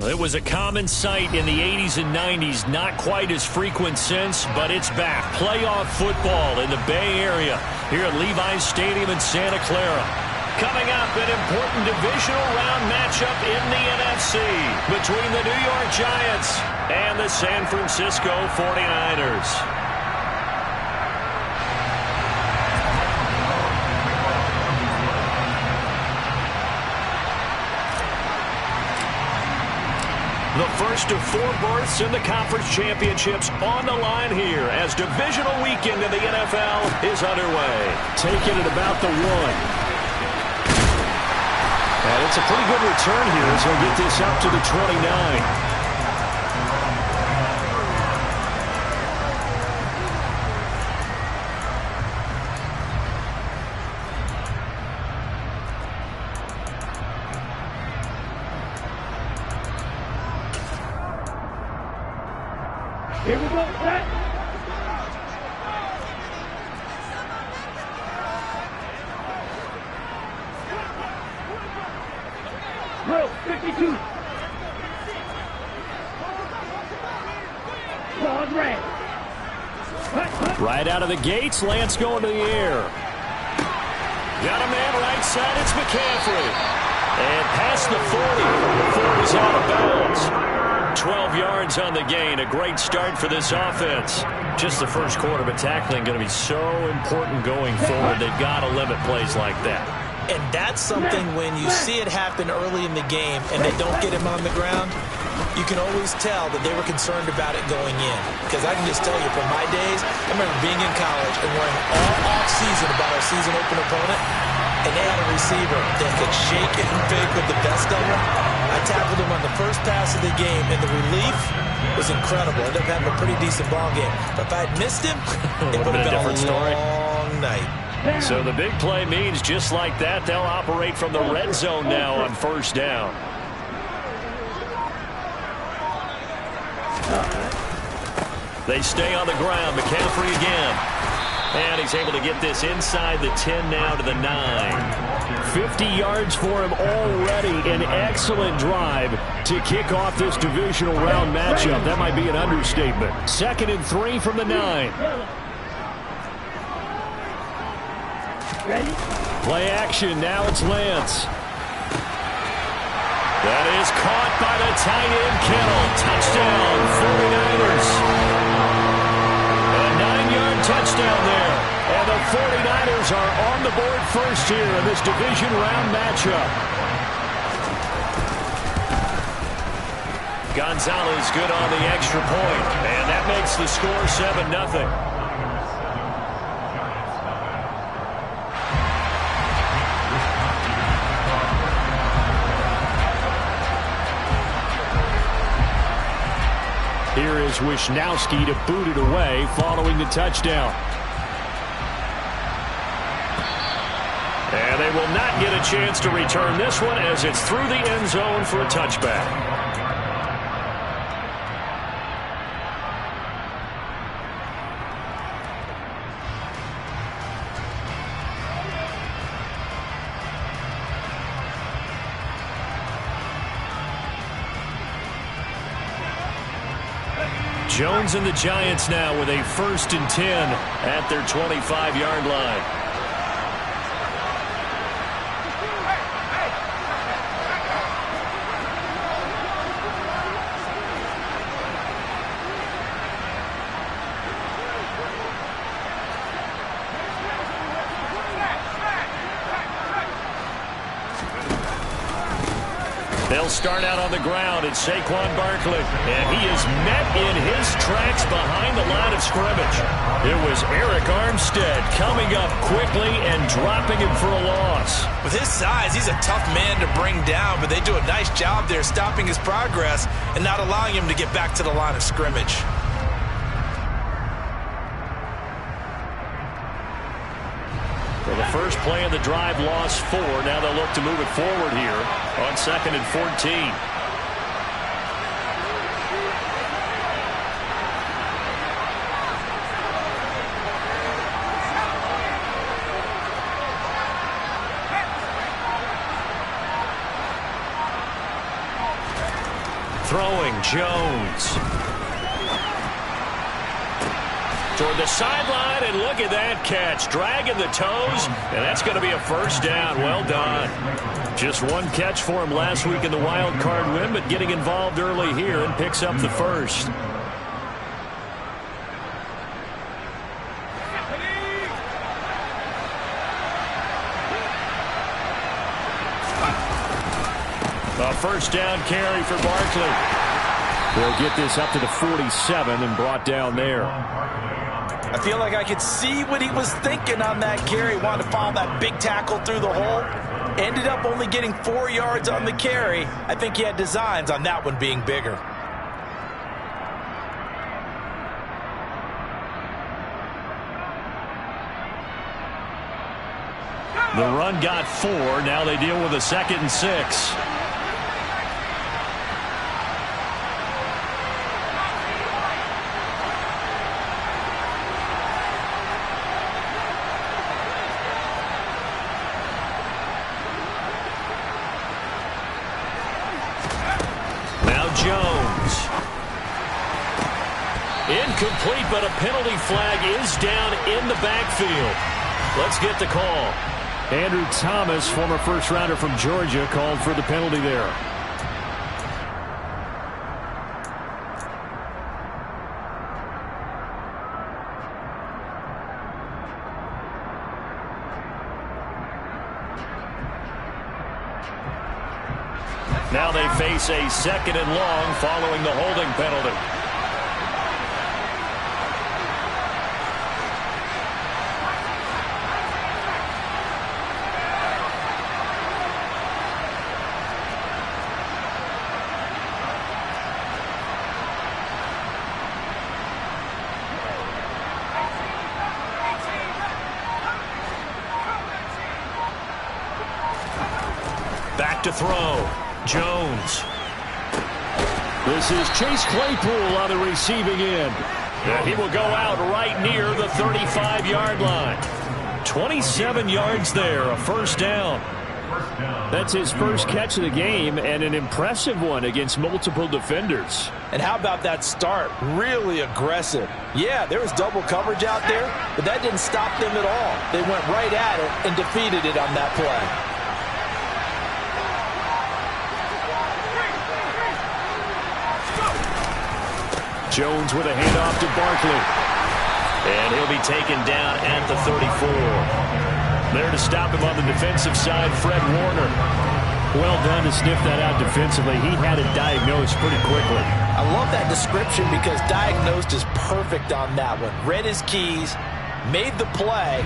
It was a common sight in the 80s and 90s, not quite as frequent since, but it's back. Playoff football in the Bay Area here at Levi's Stadium in Santa Clara. Coming up, an important divisional round matchup in the NFC between the New York Giants and the San Francisco 49ers. The first of 4 berths in the conference championships on the line here as divisional weekend in the NFL is underway. Taking it about the 1. And it's a pretty good return here as he'll get this up to the 29. Here we go, set. Drill, 52. Pause red. Right out of the gates, Lance going to the air. Got a man right side, it's McCaffrey. And past the 40 before he's out of bounds. 12 yards on the gain. A great start for this offense. Just the first quarter, but tackling going to be so important going forward. They've got to limit plays like that. And that's something when you see it happen early in the game and they don't get him on the ground, you can always tell that they were concerned about it going in. Because I can just tell you from my days, I remember being in college and worrying all off-season about our season open opponent, and they had a receiver that could shake it and fake with the best of them. I tackled him on the first pass of the game, and the relief was incredible. I ended up having a pretty decent ball game. But if I had missed him, it would have been a long night. So the big play means just like that, they'll operate from the red zone now on first down. They stay on the ground. McCaffrey again. And he's able to get this inside the 10 now to the 9. 50 yards for him already. An excellent drive to kick off this divisional round matchup. That might be an understatement. 2nd and 3 from the 9. Ready? Play action. Now it's Lance. That is caught by the tight end, Kittle. Touchdown, 49ers. A 9-yard touchdown there. And the 49ers are on the board first here in this division round matchup. Gonzalez good on the extra point. And that makes the score 7-0. Here is Wisnowski to boot it away following the touchdown. And they will not get a chance to return this one as it's through the end zone for a touchback. Jones and the Giants now with a 1st and 10 at their 25-yard line. They'll start out on the ground. It's Saquon Barkley. And he is met in his tracks behind the line of scrimmage. It was Eric Armstead coming up quickly and dropping him for a loss. With his size, he's a tough man to bring down, but they do a nice job there stopping his progress and not allowing him to get back to the line of scrimmage. Well, the first play of the drive lost 4. Now they'll look to move it forward here on 2nd and 14. throwing, Jones. Toward the sideline, and look at that catch. Dragging the toes, and that's going to be a first down. Well done. Just one catch for him last week in the wild card win, but getting involved early here and picks up the first. A first down carry for Barkley. They'll get this up to the 47 and brought down there. I feel like I could see what he was thinking on that carry. Wanted to follow that big tackle through the hole. Ended up only getting 4 yards on the carry. I think he had designs on that one being bigger. The run got 4. Now they deal with a 2nd and 6. Jones. Incomplete, but a penalty flag is down in the backfield. Let's get the call. Andrew Thomas, former first-rounder from Georgia, called for the penalty there. Now they face a 2nd and long following the holding penalty. Back to throw. Jones. This is Chase Claypool on the receiving end. And he will go out right near the 35-yard line. 27 yards there, a first down. That's his first catch of the game, and an impressive one against multiple defenders. And how about that start? Really aggressive. Yeah, there was double coverage out there, but that didn't stop them at all. They went right at it and defeated it on that play. Jones with a handoff to Barkley. And he'll be taken down at the 34. There to stop him on the defensive side, Fred Warner. Well done to sniff that out defensively. He had it diagnosed pretty quickly. I love that description because diagnosed is perfect on that one. Read his keys, made the play,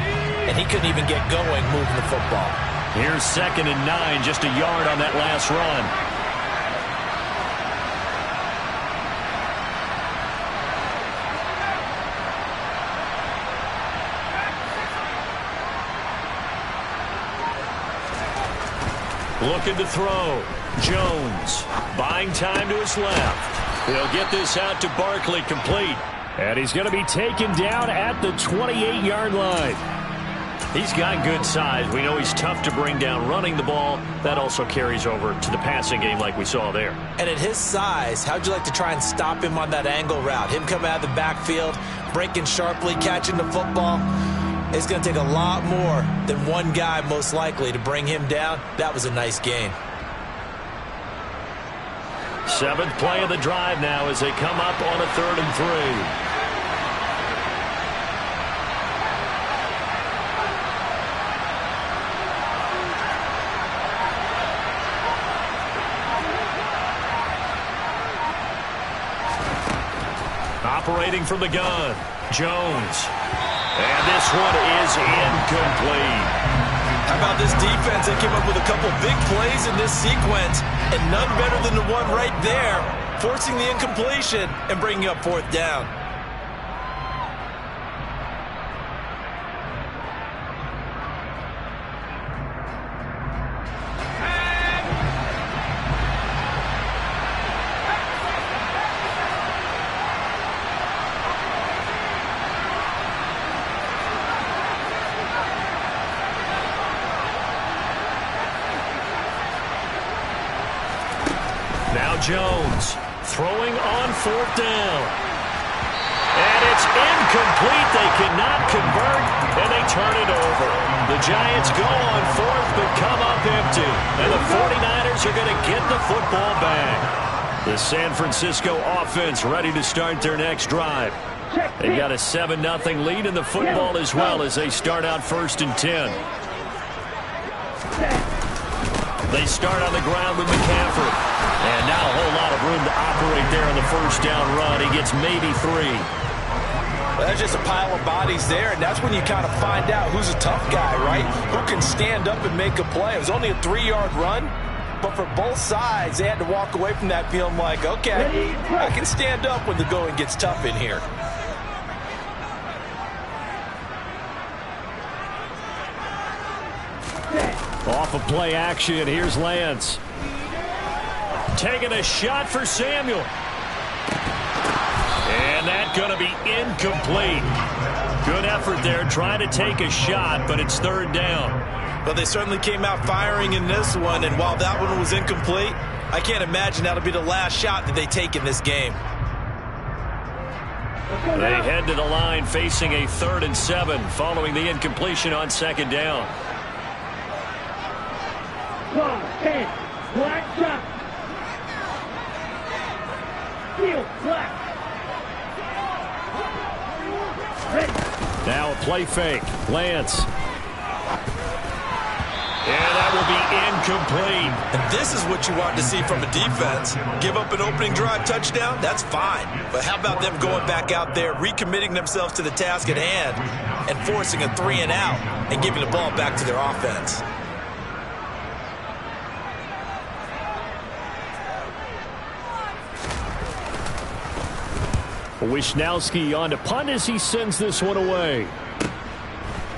and he couldn't even get going moving the football. Here's 2nd and 9, just a yard on that last run. Looking to throw. Jones buying time to his left. He'll get this out to Barkley, complete. And he's going to be taken down at the 28-yard line. He's got good size. We know he's tough to bring down running the ball. That also carries over to the passing game like we saw there. And at his size, how'd you like to try and stop him on that angle route? Him coming out of the backfield, breaking sharply, catching the football. It's going to take a lot more than one guy, most likely, to bring him down. That was a nice gain. 7th play of the drive now as they come up on a 3rd and 3. Operating from the gun, Jones. And this one is incomplete. How about this defense? They came up with a couple big plays in this sequence, and none better than the one right there, forcing the incompletion and bringing up 4th down. Now Jones Throwing on 4th down. And it's incomplete. They cannot convert, and they turn it over. The Giants go on 4th, but come up empty. And the 49ers are going to get the football back. The San Francisco offense ready to start their next drive. They've got a 7-0 lead in the football as well as they start out 1st and 10. They start on the ground with McCaffrey. And now a whole lot of room to operate there on the 1st down run. He gets maybe 3. Well, that's just a pile of bodies there, and that's when you kind of find out who's a tough guy, right? Who can stand up and make a play. It was only a 3-yard run, but for both sides, they had to walk away from that feeling like, okay, I can stand up when the going gets tough in here. Off of play action, here's Lance. Taking a shot for Samuel. And that's going to be incomplete. Good effort there trying to take a shot, but it's 3rd down. Well, they certainly came out firing in this one, and while that one was incomplete, I can't imagine that'll be the last shot that they take in this game. They head to the line facing a 3rd and 7 following the incompletion on 2nd down. 10, black shot. Field, black. Ready. Now a play fake. Lance. And that will be incomplete. And this is what you want to see from a defense. Give up an opening drive touchdown, that's fine. But how about them going back out there, recommitting themselves to the task at hand, and forcing a 3 and out, and giving the ball back to their offense. Wisnowski on to punt as he sends this one away.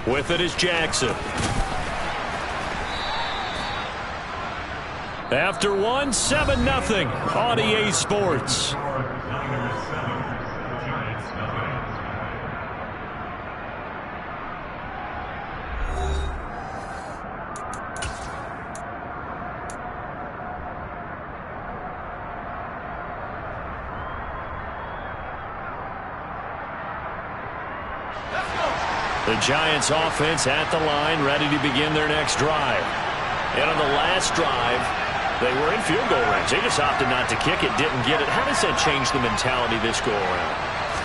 With it is Jackson. After one, 7-0 on EA Sports. The Giants offense at the line, ready to begin their next drive. And on the last drive, they were in field goal range. They just opted not to kick it, didn't get it. How does that change the mentality this go around?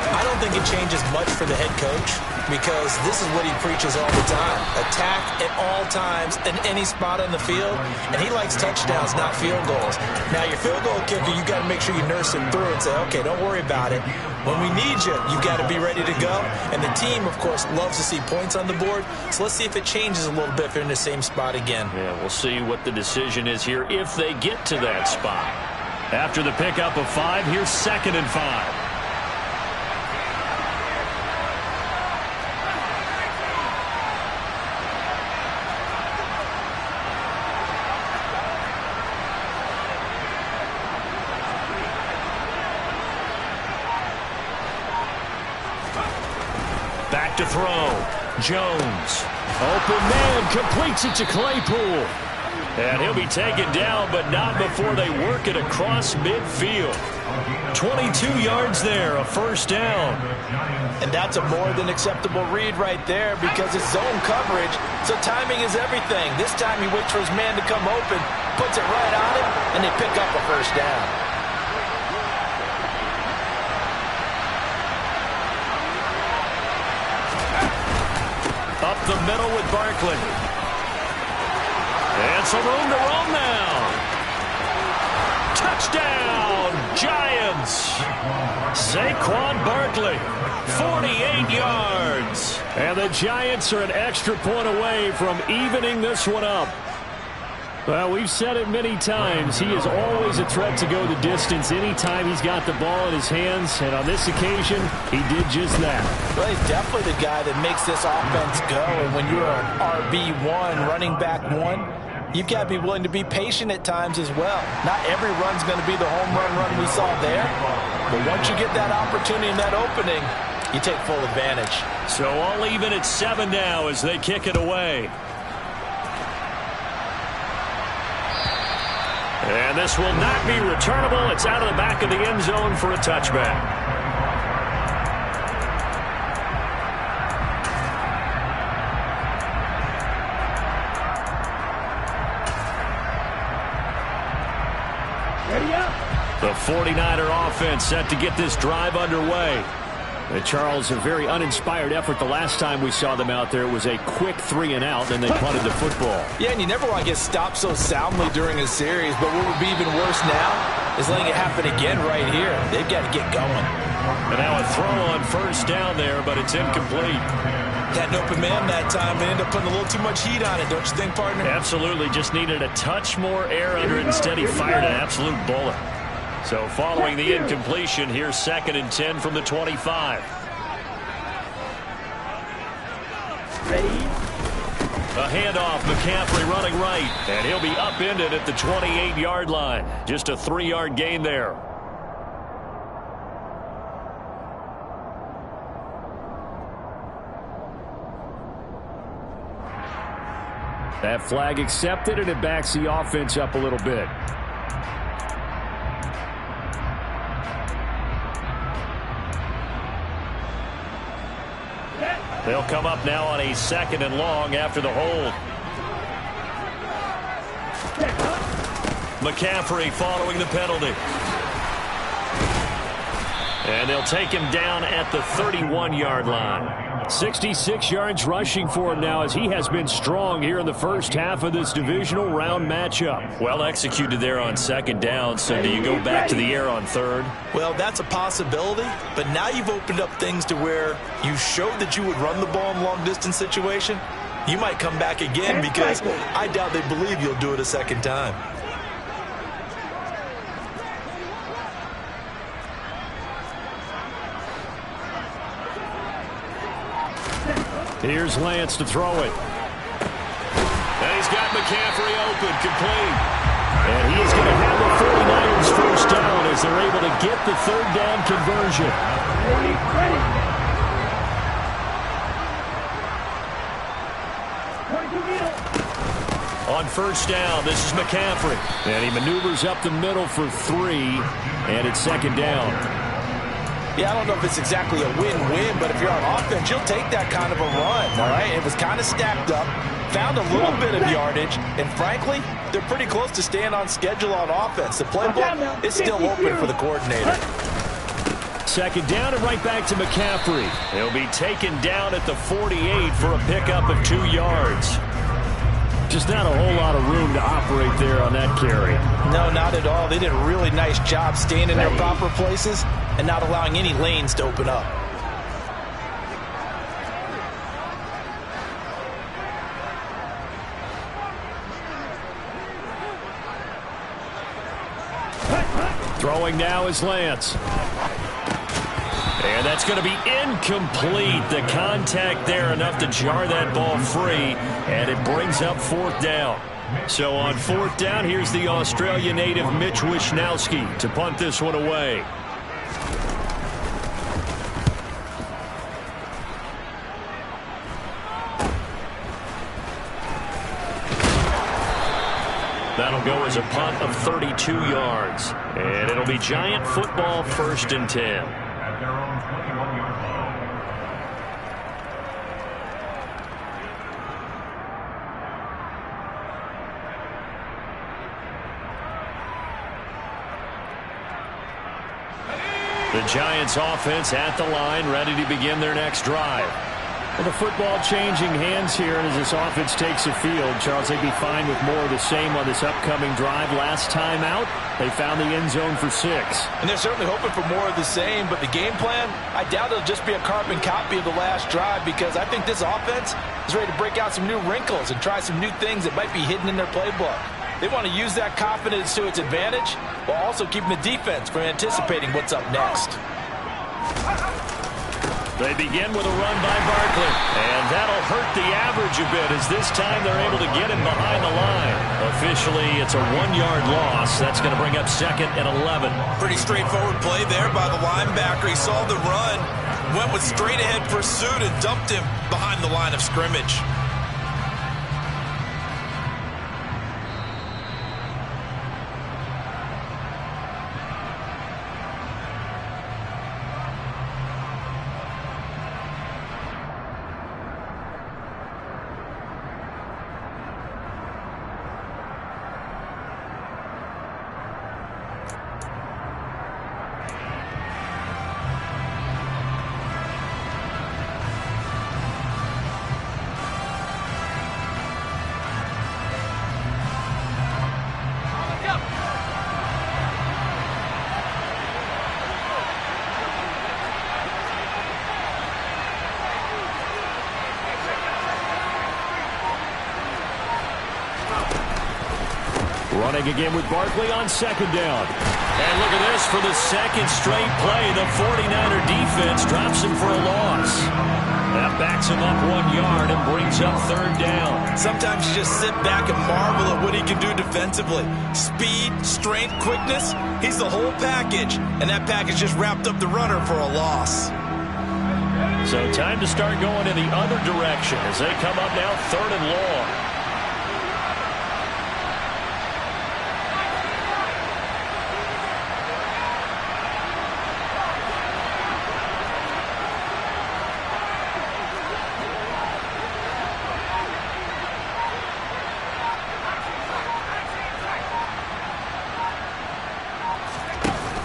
I don't think it changes much for the head coach because this is what he preaches all the time. Attack at all times in any spot on the field, and he likes touchdowns, not field goals. Now, your field goal kicker, you got to make sure you nurse him through and say, okay, don't worry about it. When we need you, you've got to be ready to go. And the team, of course, loves to see points on the board. So let's see if it changes a little bit if they're in the same spot again. Yeah, we'll see what the decision is here if they get to that spot. After the pickup of 5, here's 2nd and 5. Back to throw. Jones. Open man completes it to Claypool. And he'll be taken down, but not before they work it across midfield. 22 yards there, a 1st down. And that's a more than acceptable read right there because it's zone coverage, so timing is everything. This time he waits for his man to come open, puts it right on him, and they pick up a 1st down. Up the middle with Barkley. And some room to roam now. Touchdown, Giants. Saquon Barkley, 48 yards. And the Giants are an extra point away from evening this one up. Well, we've said it many times. He is always a threat to go the distance anytime he's got the ball in his hands. And on this occasion, he did just that. Well, he's definitely the guy that makes this offense go. And when you're an RB1, running back 1, you've got to be willing to be patient at times as well. Not every run's going to be the home run we saw there. But once you get that opportunity and that opening, you take full advantage. So all even at 7 now as they kick it away. And this will not be returnable. It's out of the back of the end zone for a touchback. The 49er offense set to get this drive underway. Charles, a very uninspired effort the last time we saw them out there. It was a quick 3-and-out, and they punted the football. Yeah, and you never want to get stopped so soundly during a series, but what would be even worse now is letting it happen again right here. They've got to get going. And now a throw on first down there, but it's incomplete. Had an open man that time. They ended up putting a little too much heat on it, don't you think, partner? Absolutely. Just needed a touch more air under it. Instead, he fired an absolute bullet. So following the incompletion, here's 2nd and 10 from the 25. Ready? A handoff, McCaffrey running right, and he'll be upended at the 28-yard line. Just a 3-yard gain there. That flag accepted, and it backs the offense up a little bit. They'll come up now on a 2nd and long after the hold. McCaffrey following the penalty. And they'll take him down at the 31-yard line. 66 yards rushing for him now, as he has been strong here in the first half of this divisional round matchup. Well executed there on 2nd down, so do you go back to the air on 3rd? Well, that's a possibility, but now you've opened up things to where you showed that you would run the ball in long-distance situation. You might come back again because I doubt they believe you'll do it a 2nd time. Here's Lance to throw it. And he's got McCaffrey open, complete. And he is going to have the 49ers first down as they're able to get the 3rd down conversion. On first down, this is McCaffrey. And he maneuvers up the middle for 3, and it's 2nd down. Yeah, I don't know if it's exactly a win-win, but if you're on offense, you'll take that kind of a run, all right? It was kind of stacked up, found a little bit of yardage, and frankly, they're pretty close to staying on schedule on offense. The playbook is still open for the coordinator. 2nd down and right back to McCaffrey. He'll be taken down at the 48 for a pickup of 2 yards. Just not a whole lot of room to operate there on that carry. No, not at all. They did a really nice job staying in their proper places and not allowing any lanes to open up. Throwing now is Lance. And that's going to be incomplete. The contact there enough to jar that ball free, and it brings up 4th down. So on 4th down, here's the Australia native Mitch Wishnowsky to punt this one away. That'll go as a punt of 32 yards. And it'll be Giant football, 1st and 10. The Giants offense at the line, ready to begin their next drive. Well, the football changing hands here as this offense takes the field. Charles, they'd be fine with more of the same on this upcoming drive. Last time out, they found the end zone for 6. And they're certainly hoping for more of the same, but the game plan, I doubt it'll just be a carbon copy of the last drive, because I think this offense is ready to break out some new wrinkles and try some new things that might be hidden in their playbook. They want to use that confidence to its advantage while also keeping the defense from anticipating what's up next. They begin with a run by Barkley, and that'll hurt the average a bit as this time they're able to get him behind the line. Officially, it's a 1-yard loss. That's going to bring up 2nd and 11. Pretty straightforward play there by the linebacker. He saw the run, went with straight-ahead pursuit, and dumped him behind the line of scrimmage. Running again with Barkley on second down. And look at this for the second straight play. The 49er defense drops him for a loss. That backs him up 1 yard and brings up third down. Sometimes you just sit back and marvel at what he can do defensively. Speed, strength, quickness, he's the whole package. And that package just wrapped up the runner for a loss. So time to start going in the other direction as they come up now third and long.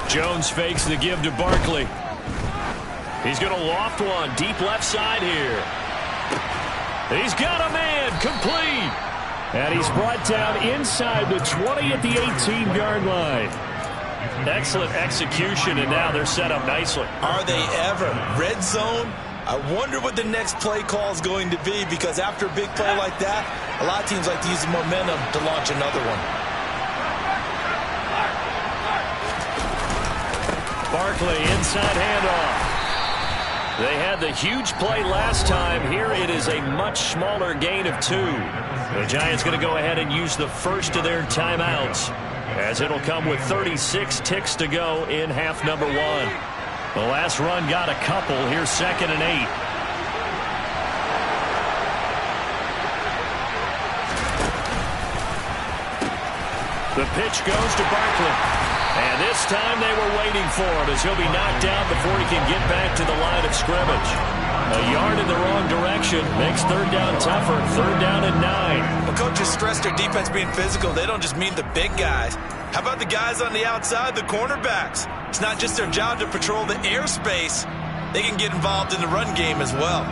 Jones fakes the give to Barkley. He's going to loft one deep left side here. He's got a man complete. And he's brought down inside the 20 at the 18-yard line. Excellent execution, and now they're set up nicely. Are they ever? Red zone? I wonder what the next play call is going to be, because after a big play like that, a lot of teams like to use the momentum to launch another one. Barkley, inside handoff. They had the huge play last time. Here it is a much smaller gain of 2. The Giants going to go ahead and use the first of their timeouts, as it'll come with 36 ticks to go in half number 1. The last run got a couple. Here's 2nd and 8. The pitch goes to Barkley. And this time they were waiting for him, as he'll be knocked down before he can get back to the line of scrimmage. A yard in the wrong direction makes third down tougher. Third down and 9. When coaches stress their defense being physical, they don't just mean the big guys. How about the guys on the outside, the cornerbacks? It's not just their job to patrol the airspace. They can get involved in the run game as well.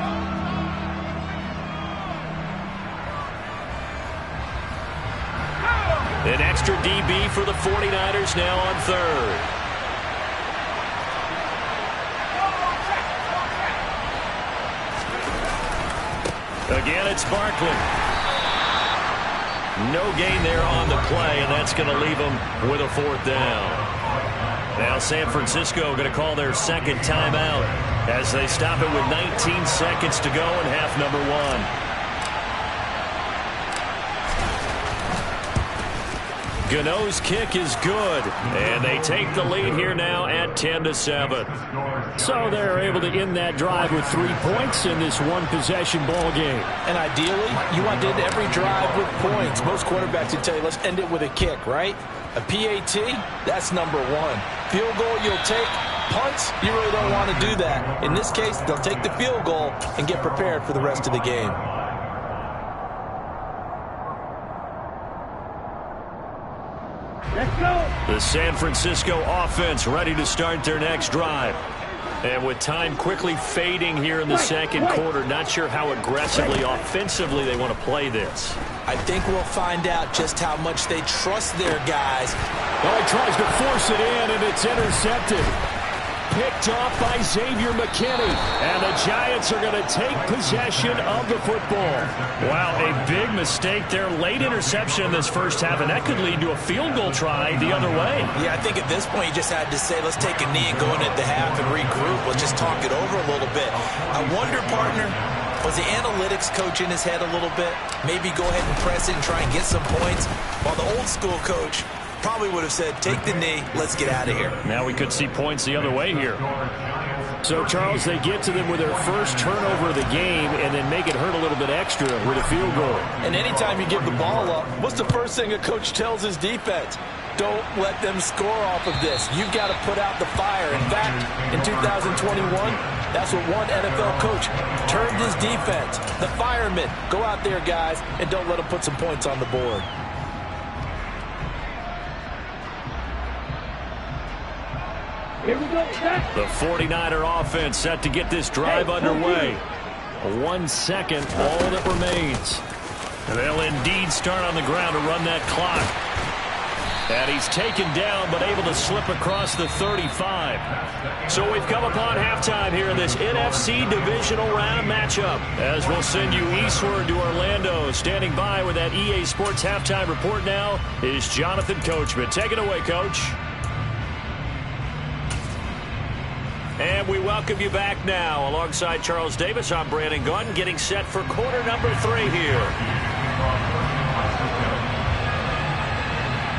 An extra DB for the 49ers now on third. Again, it's Barkley. No gain there on the play, and that's going to leave them with a fourth down. Now San Francisco going to call their second timeout as they stop it with 19 seconds to go in half number 1. Gano's kick is good, and they take the lead here now at 10-7. So they're able to end that drive with 3 points in this one-possession ball game. And ideally, you want to end every drive with points. Most quarterbacks would tell you, let's end it with a kick, right? A PAT, that's number 1. Field goal, you'll take. Punts, you really don't want to do that. In this case, they'll take the field goal and get prepared for the rest of the game. The San Francisco offense ready to start their next drive. And with time quickly fading here in the second quarter, not sure how aggressively, offensively they want to play this. I think we'll find out just how much they trust their guys. Well, he tries to force it in, and it's intercepted. Picked off by Xavier McKinney. And the Giants are going to take possession of the football. Wow, a big mistake there. Late interception in this first half, and that could lead to a field goal try the other way. Yeah, I think at this point you just had to say, let's take a knee and go into the half and regroup. Let's just talk it over a little bit. I wonder, partner, was the analytics coach in his head a little bit? Maybe go ahead and press it and try and get some points, while the old school coach probably would have said, take the knee, let's get out of here. Now we could see points the other way here. So, Charles, they get to them with their first turnover of the game and then make it hurt a little bit extra with a field goal. And anytime you give the ball up, what's the first thing a coach tells his defense? Don't let them score off of this. You've got to put out the fire. In fact, in 2021, that's what one NFL coach termed his defense. The firemen. Go out there, guys, and don't let them put some points on the board. Here we go. The 49er offense set to get this drive underway. 1 second, all that remains. And they'll indeed start on the ground to run that clock. And he's taken down, but able to slip across the 35. So we've come upon halftime here in this NFC divisional round matchup. As we'll send you eastward to Orlando. Standing by with that EA Sports halftime report now is Jonathan Coachman. Take it away, Coach. And we welcome you back now. Alongside Charles Davis, I'm Brandon Gunn, getting set for quarter number 3 here.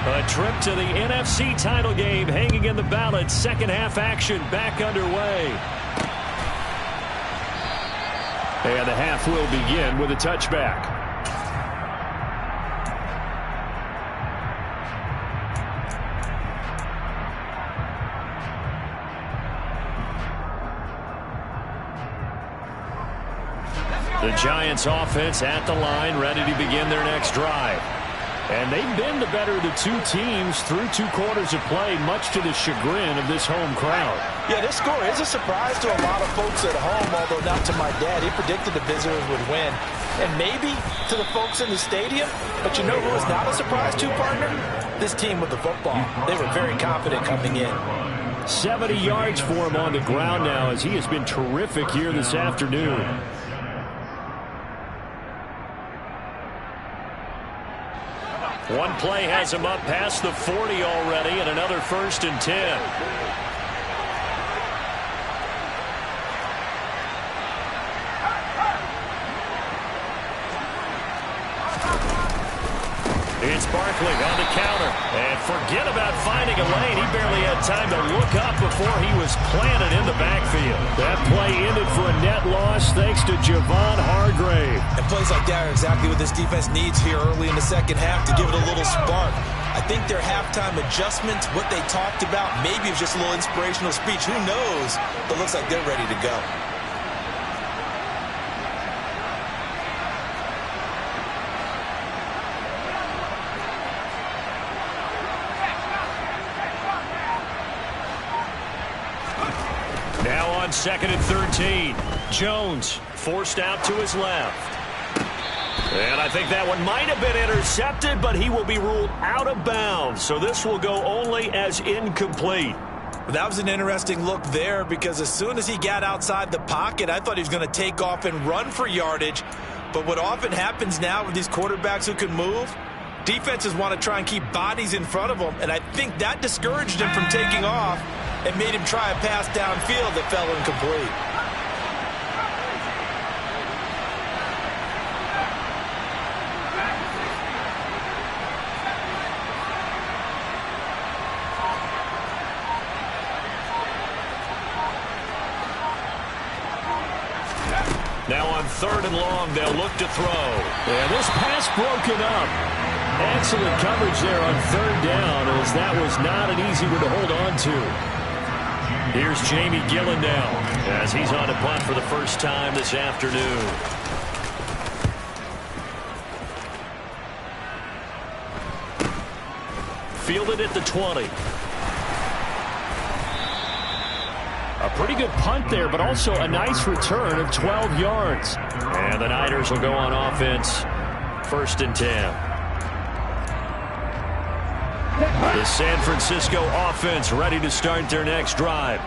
A trip to the NFC title game hanging in the balance. Second half action back underway. And the half will begin with a touchback. The Giants offense at the line, ready to begin their next drive. And they've been the better of the two teams through 2 quarters of play, much to the chagrin of this home crowd. Yeah, this score is a surprise to a lot of folks at home, although not to my dad. He predicted the visitors would win. And maybe to the folks in the stadium, but you know who is not a surprise to, partner? This team with the football. They were very confident coming in. 70 yards for him on the ground now, as he has been terrific here this afternoon. One play has him up past the 40 already, and another 1st and 10. It's Barkley on the counter. And forget about finding a lane. He barely had time to look up before he was planted in the backfield. That play ended for a net loss thanks to Javon Hargrave. And plays like that are exactly what this defense needs here early in the second half to give it a little spark. I think their halftime adjustments, what they talked about, maybe it was just a little inspirational speech. Who knows? But it looks like they're ready to go. Now on 2nd and 13. Jones forced out to his left. And I think that one might have been intercepted, but he will be ruled out of bounds. So this will go only as incomplete. That was an interesting look there, because as soon as he got outside the pocket, I thought he was going to take off and run for yardage. But what often happens now with these quarterbacks who can move, defenses want to try and keep bodies in front of them. And I think that discouraged him from taking off and made him try a pass downfield that fell incomplete. Now on 3rd and long, they'll look to throw. And this pass broken up. Excellent coverage there on 3rd down, as that was not an easy one to hold on to. Here's Jamie Gillen now, as he's on a punt for the first time this afternoon. Fielded at the 20. A pretty good punt there, but also a nice return of 12 yards. And the Niners will go on offense, 1st and 10. The San Francisco offense ready to start their next drive.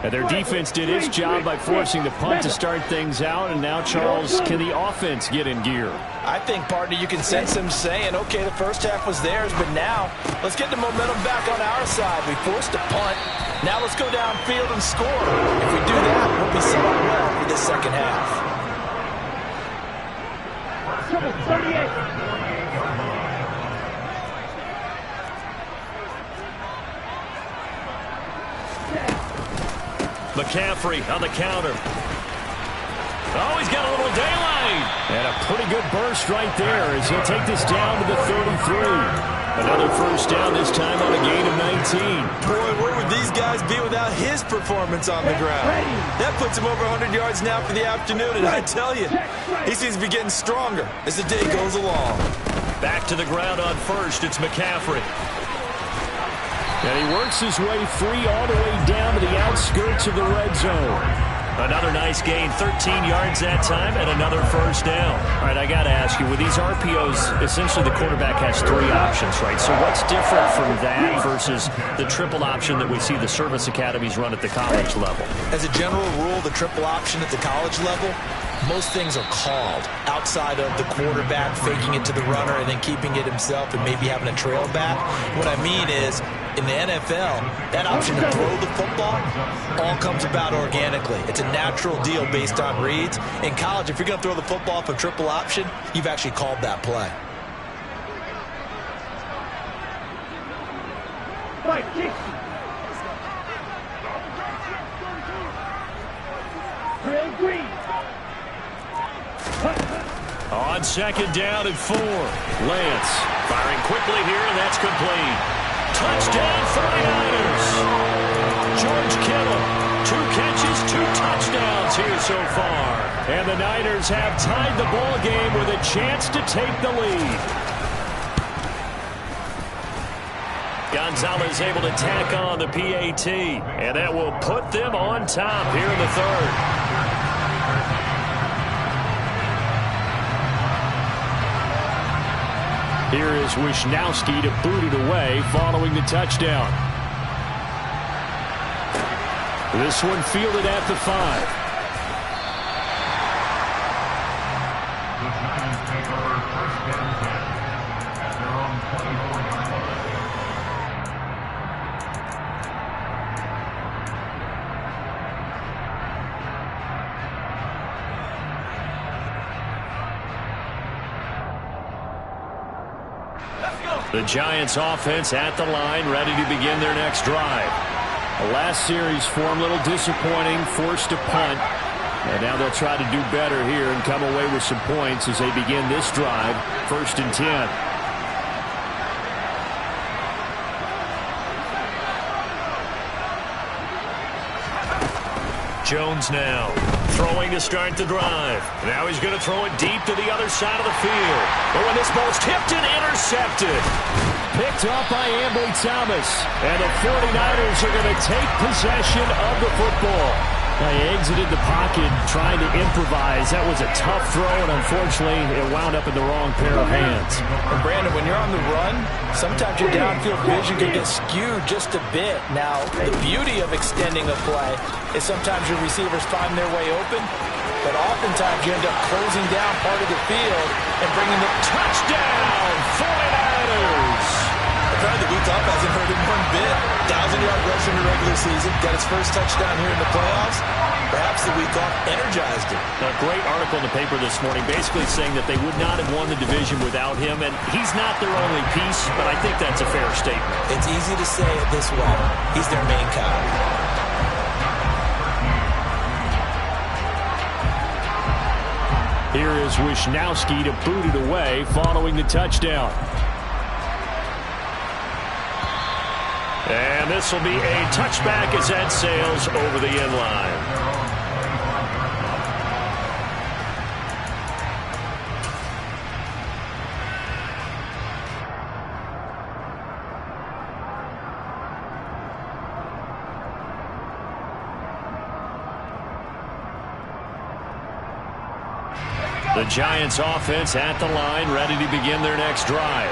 And their defense did its job by forcing the punt to start things out. And now, Charles, can the offense get in gear? I think, partner, you can sense them saying, okay, the first half was theirs, but now let's get the momentum back on our side. We forced a punt. Now let's go downfield and score. If we do that, we'll be set up well for this second half. 38. McCaffrey on the counter. Oh, he's got a little daylight. And a pretty good burst right there as he'll take this down to the 33. Another first down, this time on a gain of 19. Boy, where would these guys be without his performance on the ground? That puts him over 100 yards now for the afternoon, and I tell you, he seems to be getting stronger as the day goes along. Back to the ground on 1st, it's McCaffrey. And he works his way free all the way down to the outskirts of the red zone. Another nice gain, 13 yards that time, and another first down. All right, I got to ask you, with these RPOs, essentially the quarterback has 3 options, right? So what's different from that versus the triple option that we see the service academies run at the college level? As a general rule, the triple option at the college level, most things are called outside of the quarterback faking it to the runner and then keeping it himself and maybe having a trail back. What I mean is, in the NFL, that option to throw the football all comes about organically. It's a natural deal based on reads. In college, if you're going to throw the football off a triple option, you've actually called that play. On second down and 4, Lance firing quickly here, and that's complete. Touchdown 49ers. George Kittle, 2 catches, 2 touchdowns here so far. And the Niners have tied the ball game with a chance to take the lead. Gonzalez able to tack on the PAT, and that will put them on top here in the third. Here is Wisnowski to boot it away following the touchdown. This one fielded at the 5. The Giants offense at the line, ready to begin their next drive. The last series for them, a little disappointing, forced to punt. And now they'll try to do better here and come away with some points as they begin this drive, 1st and 10. Jones now throwing to start the drive. Now he's going to throw it deep to the other side of the field. Oh, and this ball's tipped and intercepted. Picked off by Ambry Thomas. And the 49ers are going to take possession of the football. They exited the pocket trying to improvise. That was a tough throw, and unfortunately, it wound up in the wrong pair of hands. And Brandon, when you're on the run, sometimes your downfield vision can get skewed just a bit. Now, the beauty of extending a play is sometimes your receivers find their way open, but oftentimes you end up closing down part of the field and bringing the touchdown, 49ers. The week off hasn't hurt him one bit. 1,000-yard rush in the regular season. Got his first touchdown here in the playoffs. Perhaps the week off energized him. A great article in the paper this morning basically saying that they would not have won the division without him. And he's not their only piece, but I think that's a fair statement. It's easy to say it this way. He's their main cog. Here is Wisnowski to boot it away following the touchdown. And this will be a touchback as that sails over the end line. The Giants offense at the line, ready to begin their next drive.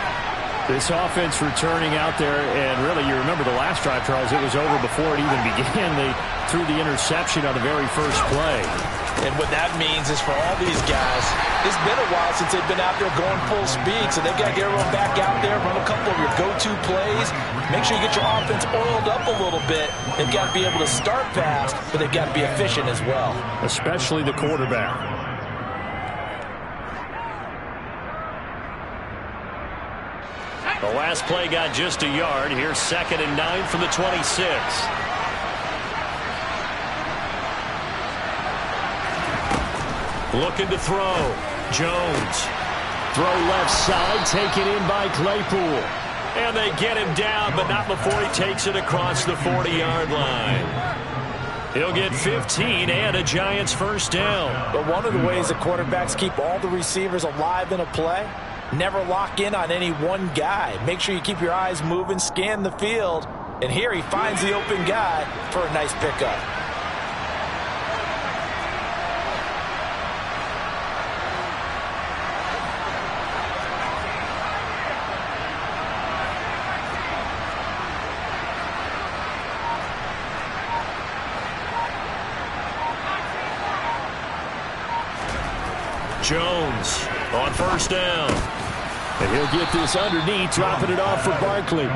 This offense returning out there, and really, you remember the last drive, Charles, it was over before it even began. They threw the interception on the very first play. And what that means is for all these guys, it's been a while since they've been out there going full speed, so they've got to get everyone back out there, run a couple of your go-to plays, make sure you get your offense oiled up a little bit. They've got to be able to start fast, but they've got to be efficient as well. Especially the quarterback. The last play got just a yard. Here's 2nd and 9 from the 26. Looking to throw. Jones. Throw left side, taken in by Claypool. And they get him down, but not before he takes it across the 40-yard line. He'll get 15 and a Giants first down. But one of the ways the quarterbacks keep all the receivers alive in a play, never lock in on any one guy. Make sure you keep your eyes moving, scan the field. And here he finds the open guy for a nice pickup. Jones on first down. And he'll get this underneath, dropping it off for Barkley.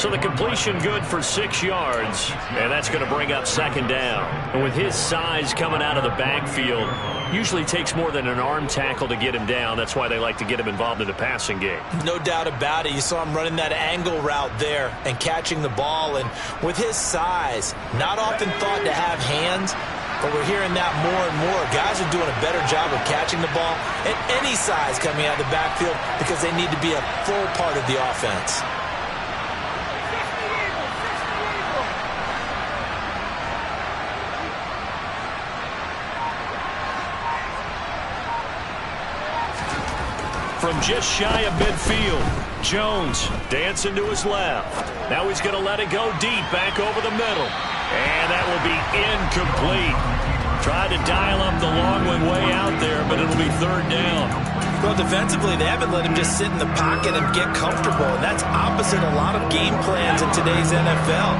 So the completion good for 6 yards, and that's going to bring up second down. And with his size coming out of the backfield, usually takes more than an arm tackle to get him down. That's why they like to get him involved in the passing game. No doubt about it. You saw him running that angle route there and catching the ball. And with his size, not often thought to have hands, but we're hearing that more and more. Guys are doing a better job of catching the ball at any size coming out of the backfield because they need to be a full part of the offense. From just shy of midfield, Jones dancing to his left. Now he's going to let it go deep back over the middle. And that will be incomplete. Tried to dial up the long one way out there, but it'll be third down. Well, defensively, they haven't let him just sit in the pocket and get comfortable, and that's opposite a lot of game plans in today's NFL.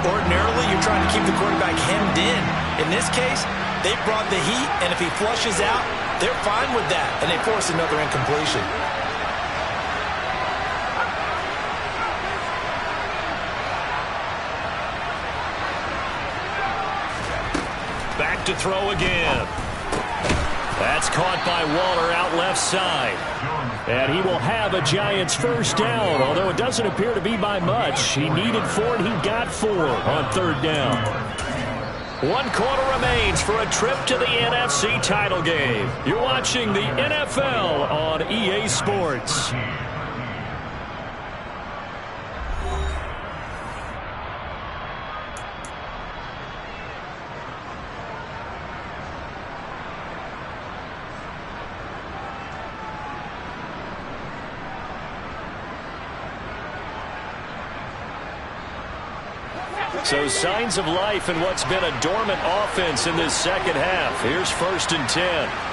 Ordinarily, you're trying to keep the quarterback hemmed in. In this case, they brought the heat, and if he flushes out, they're fine with that, and they force another incompletion. Back to throw again. That's caught by Waller out left side. And he will have a Giants first down, although it doesn't appear to be by much. He needed 4, and he got 4 on third down. 1 quarter remains for a trip to the NFC title game. You're watching the NFL on EA Sports. So signs of life in what's been a dormant offense in this second half. Here's 1st and 10.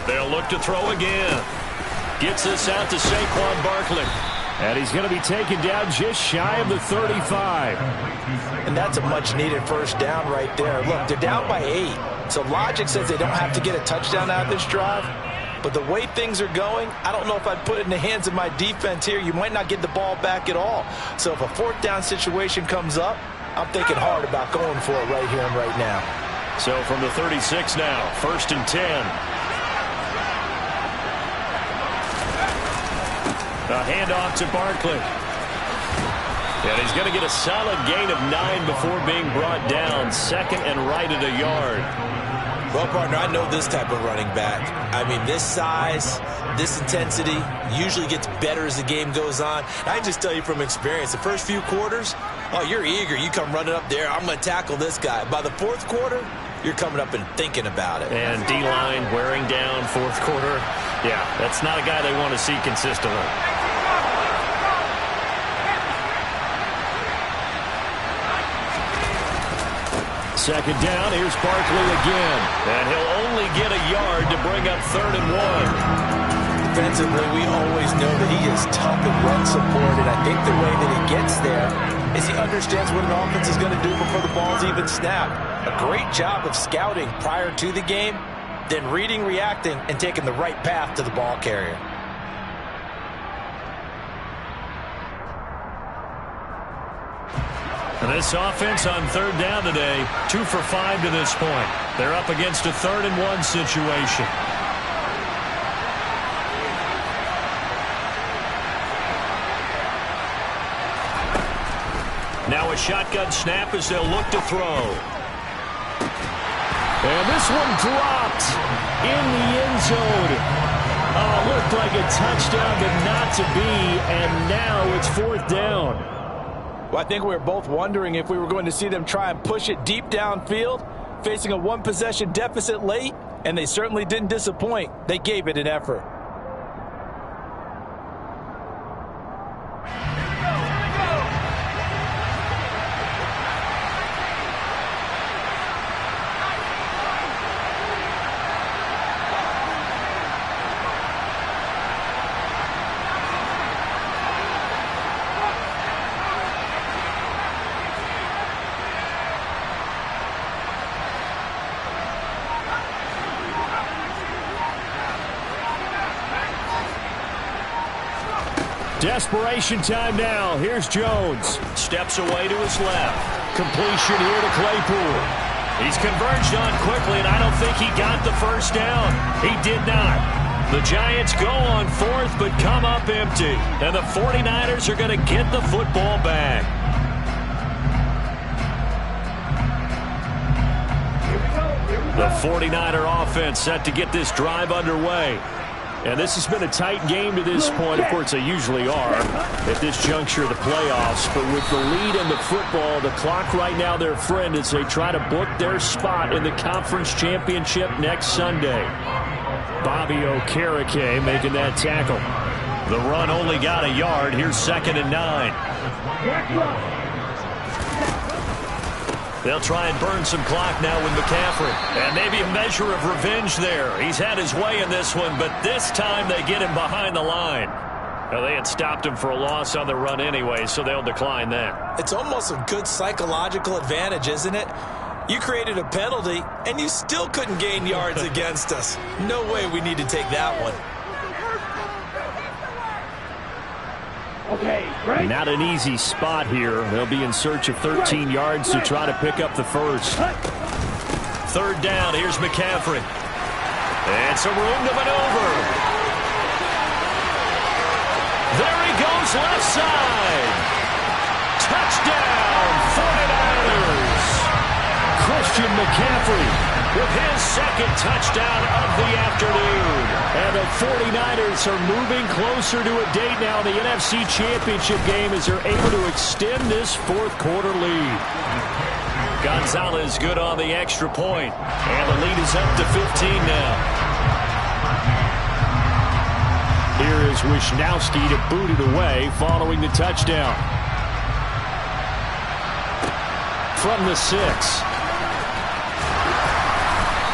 They'll look to throw again. Gets this out to Saquon Barkley. And he's going to be taken down just shy of the 35. And that's a much-needed first down right there. Look, they're down by 8. So logic says they don't have to get a touchdown out of this drive. But the way things are going, I don't know if I'd put it in the hands of my defense here. You might not get the ball back at all. So if a 4th down situation comes up, I'm thinking hard about going for it right here and right now. So from the 36 now, 1st and 10. A handoff to Barkley. And he's going to get a solid gain of 9 before being brought down. 2nd and right at a yard. Well, partner, I know this type of running back. I mean, this size, this intensity usually gets better as the game goes on. I can just tell you from experience, the first few quarters, oh, you're eager. You come running up there, I'm going to tackle this guy. By the 4th quarter, you're coming up and thinking about it. And D-line wearing down 4th quarter. Yeah, that's not a guy they want to see consistently. Second down, here's Barkley again. And he'll only get a yard to bring up 3rd and 1. Defensively, we always know that he is tough in run support, and I think the way that he gets there is he understands what an offense is going to do before the ball's even snapped. A great job of scouting prior to the game, then reading, reacting, and taking the right path to the ball carrier. And this offense on 3rd down today, 2 for 5 to this point. They're up against a 3rd and 1 situation. Now a shotgun snap as they'll look to throw. And this one dropped in the end zone. Looked like a touchdown, but not to be, and now it's 4th down. Well, I think we were both wondering if we were going to see them try and push it deep downfield, facing a 1-possession deficit late, and they certainly didn't disappoint. They gave it an effort. Desperation time now. Here's Jones. Steps away to his left. Completion here to Claypool. He's converged on quickly, and I don't think he got the first down. He did not. The Giants go on fourth, but come up empty. And the 49ers are going to get the football back. The 49er offense set to get this drive underway. And this has been a tight game to this point. Of course, they usually are at this juncture of the playoffs. But with the lead in the football, the clock right now their friend as they try to book their spot in the conference championship next Sunday. Bobby Okereke making that tackle. The run only got a yard. Here's 2nd and 9. They'll try and burn some clock now with McCaffrey. And maybe a measure of revenge there. He's had his way in this one, but this time they get him behind the line. Now, they had stopped him for a loss on the run anyway, so they'll decline that. It's almost a good psychological advantage, isn't it? You created a penalty, and you still couldn't gain yards against us. No way we need to take that one. Okay, great. Not an easy spot here. They'll be in search of 13 yards to try to pick up the first. 3rd down. Here's McCaffrey. And some room to maneuver. There he goes left side. Touchdown, 49ers. Christian McCaffrey with his 2nd touchdown of the afternoon. And the 49ers are moving closer to a date now in the NFC Championship game as they're able to extend this 4th quarter lead. Gonzalez good on the extra point. And the lead is up to 15 now. Here is Wisnowski to boot it away following the touchdown. From the 6.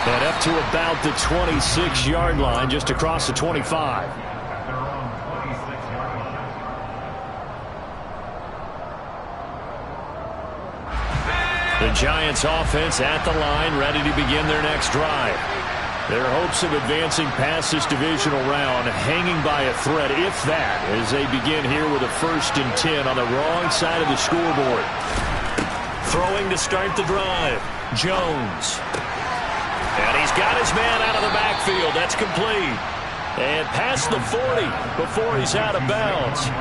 And up to about the 26-yard line, just across the 25. The Giants offense at the line, ready to begin their next drive. Their hopes of advancing past this divisional round hanging by a thread, if that, as they begin here with a 1st and 10 on the wrong side of the scoreboard. Throwing to start the drive, Jones. And he's got his man out of the backfield. That's complete. And past the 40 before he's out of bounds.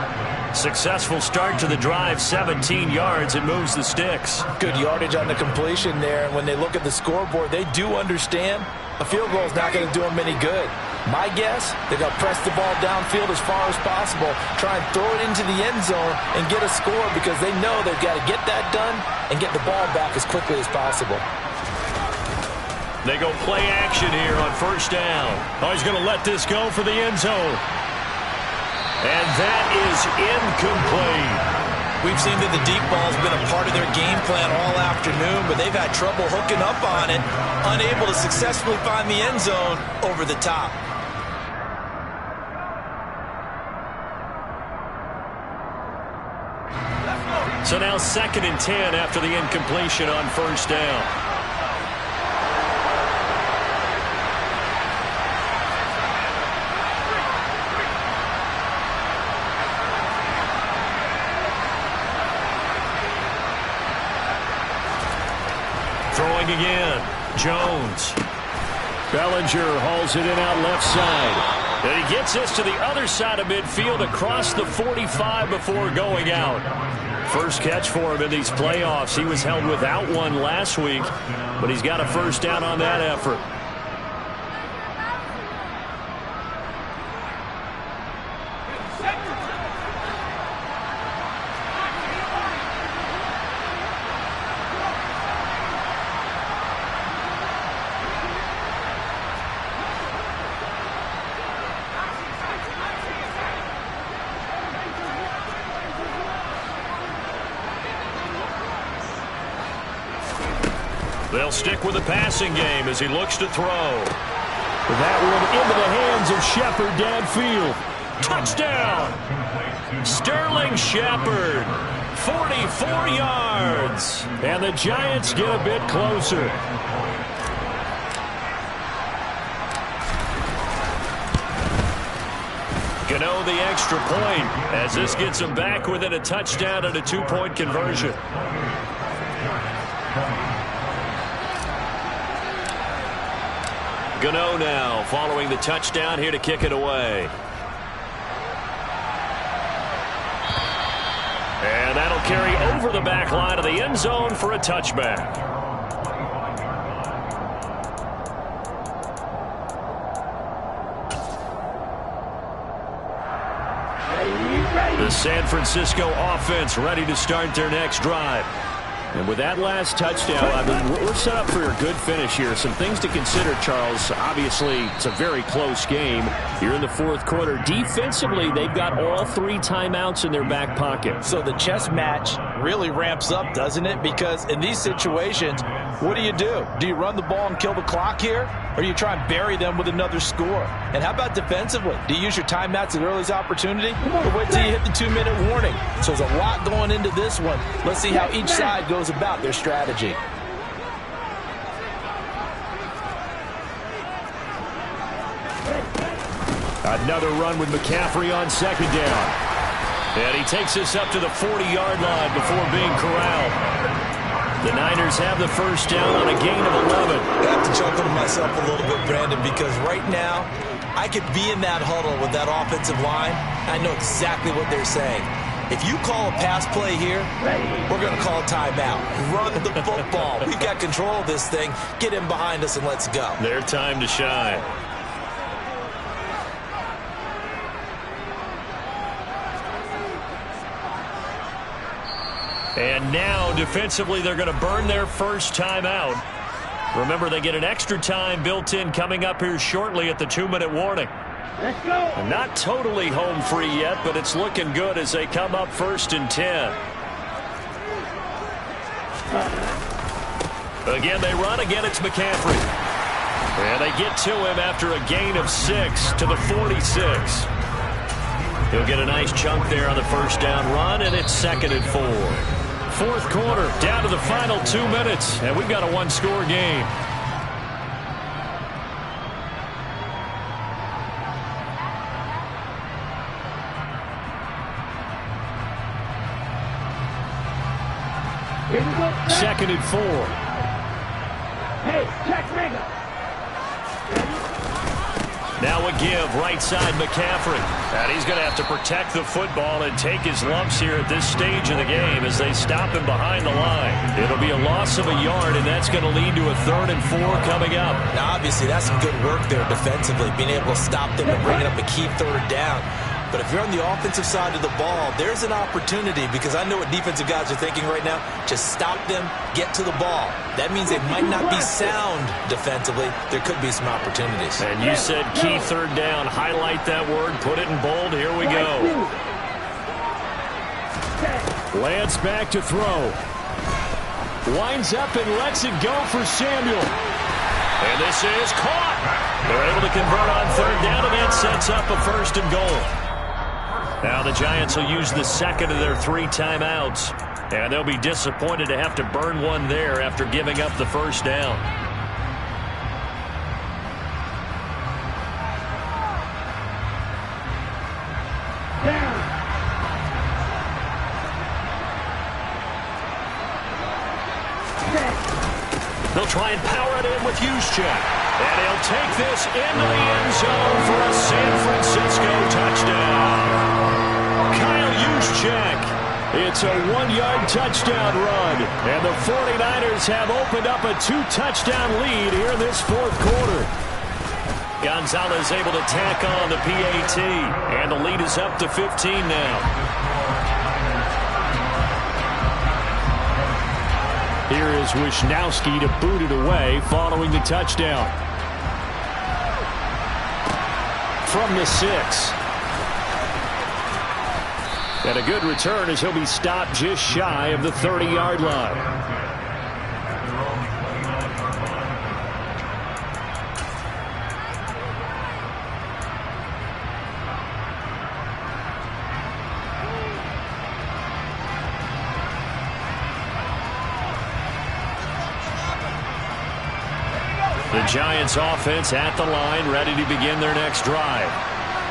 Successful start to the drive, 17 yards, and moves the sticks. Good yardage on the completion there. And when they look at the scoreboard, they do understand a field goal is not going to do them any good. My guess, they're going to press the ball downfield as far as possible, try and throw it into the end zone and get a score because they know they've got to get that done and get the ball back as quickly as possible. They go play action here on 1st down. Oh, he's going to let this go for the end zone. And that is incomplete. We've seen that the deep ball's been a part of their game plan all afternoon, but they've had trouble hooking up on it, unable to successfully find the end zone over the top. So now 2nd and 10 after the incompletion on 1st down. Throwing again, Jones. Bellinger hauls it in out left side. And he gets this to the other side of midfield across the 45 before going out. First catch for him in these playoffs. He was held without one last week, but he's got a 1st down on that effort. They'll stick with the passing game as he looks to throw. That one into the hands of Shepard downfield. Touchdown! Sterling Shepard, 44 yards. And the Giants get a bit closer. Gano the extra point as this gets them back within a touchdown and a 2-point conversion. Gano now following the touchdown here to kick it away. And that'll carry over the back line of the end zone for a touchback. The San Francisco offense ready to start their next drive. And with that last touchdown, I mean, we're set up for a good finish here. Some things to consider, Charles. Obviously, it's a very close game. You're in the fourth quarter. Defensively, they've got all 3 timeouts in their back pocket. So the chess match really ramps up, doesn't it? Because in these situations, what do? Do you run the ball and kill the clock here? Or do you try and bury them with another score? And how about defensively? Do you use your timeouts at earliest opportunity? Or wait till you hit the 2-minute warning? So there's a lot going into this one. Let's see how each side goes about their strategy. Another run with McCaffrey on second down. And he takes this up to the 40-yard line before being corralled. The Niners have the first down on a gain of 11. I have to chuckle to myself a little bit, Brandon, because right now I could be in that huddle with that offensive line. I know exactly what they're saying. If you call a pass play here, we're going to call a timeout. Run the football. We've got control of this thing. Get in behind us and let's go. Their time to shine. And now, defensively, they're going to burn their first timeout. Remember, they get an extra time built in coming up here shortly at the 2-minute warning. Let's go. Not totally home free yet, but it's looking good as they come up 1st and 10. Again, they run. Again, it's McCaffrey. And they get to him after a gain of 6 to the 46. He'll get a nice chunk there on the first down run, and it's 2nd and 4. Fourth quarter, down to the final 2 minutes, and we've got a 1-score game. Here we go. 2nd and 4. Hey, check Rager. Now a give, right side McCaffrey. And he's going to have to protect the football and take his lumps here at this stage of the game as they stop him behind the line. It'll be a loss of a yard, and that's going to lead to a 3rd and 4 coming up. Now, obviously, that's some good work there defensively, being able to stop them and bringing up a key 3rd down. But if you're on the offensive side of the ball, there's an opportunity, because I know what defensive guys are thinking right now. Just stop them, get to the ball. That means they might not be sound defensively. There could be some opportunities. And you said key 3rd down. Highlight that word. Put it in bold. Here we go. Lance back to throw. Winds up and lets it go for Samuel. And this is caught. They're able to convert on 3rd down, and that sets up a 1st and goal. Now the Giants will use the 2nd of their 3 timeouts. And they'll be disappointed to have to burn one there after giving up the first down. They'll try and power it in with Juszczyk. And he'll take this into the end zone for a San Francisco touchdown. Kyle Juszczyk. It's a 1-yard touchdown run. And the 49ers have opened up a 2-touchdown lead here in this fourth quarter. Gonzalez able to tack on the PAT. And the lead is up to 15 now. Here is Wisnowski to boot it away following the touchdown. From the 6. And a good return as he'll be stopped just shy of the 30-yard line. The Giants offense at the line, ready to begin their next drive.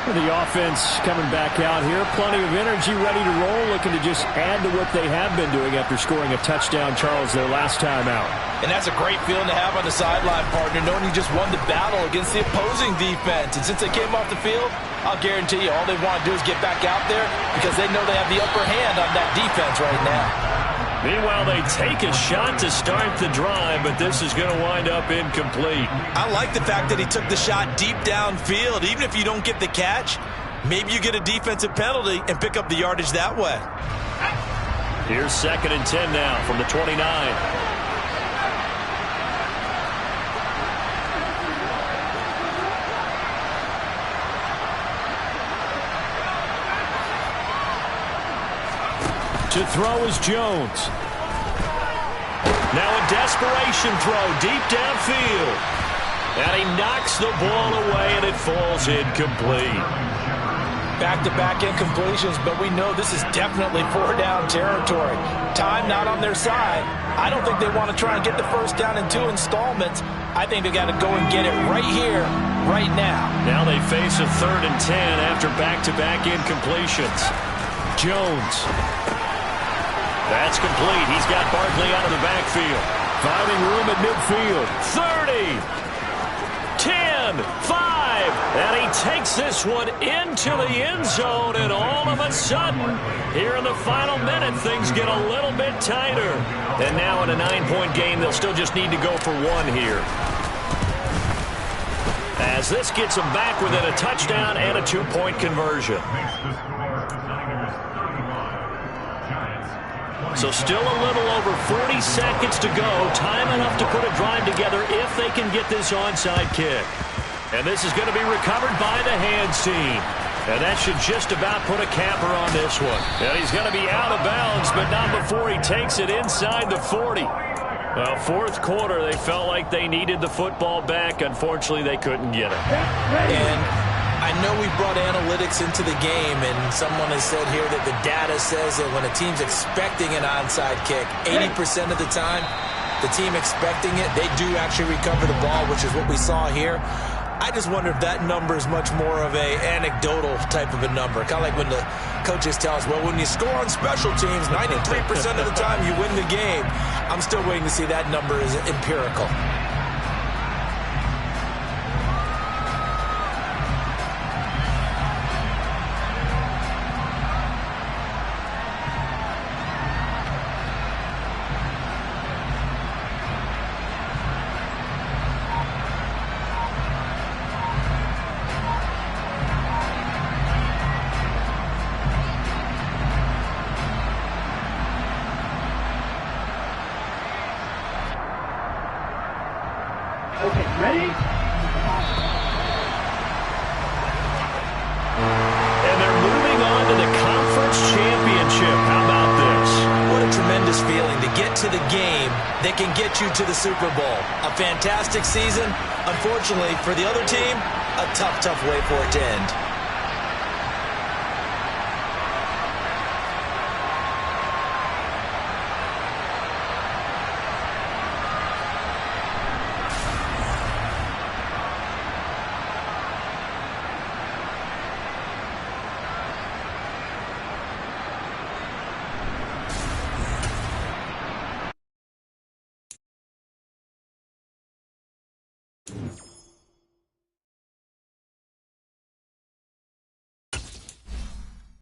The offense coming back out here. Plenty of energy, ready to roll, looking to just add to what they have been doing after scoring a touchdown, Charles, their last time out. And that's a great feeling to have on the sideline, partner, knowing you just won the battle against the opposing defense. And since they came off the field, I'll guarantee you all they want to do is get back out there because they know they have the upper hand on that defense right now. Meanwhile, they take a shot to start the drive, but this is going to wind up incomplete. I like the fact that he took the shot deep downfield. Even if you don't get the catch, maybe you get a defensive penalty and pick up the yardage that way. Here's 2nd and 10 now from the 29. To throw is Jones. Now a desperation throw deep downfield. And he knocks the ball away, and it falls incomplete. Back-to-back incompletions, but we know this is definitely 4-down territory. Time not on their side. I don't think they want to try and get the first down in 2 installments. I think they got to go and get it right here, right now. Now they face a 3rd and 10 after back-to-back incompletions. Jones. That's complete. He's got Barkley out of the backfield. Finding room at midfield. 30, 10, 5. And he takes this one into the end zone. And all of a sudden, here in the final minute, things get a little bit tighter. And now in a 9-point game, they'll still just need to go for 1 here. As this gets them back within a touchdown and a 2-point conversion. So still a little over 40 seconds to go. Time enough to put a drive together if they can get this onside kick. And this is going to be recovered by the hands team. And that should just about put a capper on this one. And he's going to be out of bounds, but not before he takes it inside the 40. Well, 4th quarter, they felt like they needed the football back. Unfortunately, they couldn't get it. And I know we brought analytics into the game, and someone has said here that the data says that when a team's expecting an onside kick, 80% of the time, the team expecting it, they do actually recover the ball, which is what we saw here. I just wonder if that number is much more of a anecdotal type of a number. Kind of like when the coaches tell us, well, when you score on special teams, 93% of the time you win the game. I'm still waiting to see that number is empirical. Okay, ready? And they're moving on to the conference championship. How about this? What a tremendous feeling to get to the game that can get you to the Super Bowl. A fantastic season. Unfortunately, for the other team, a tough, tough way for it to end.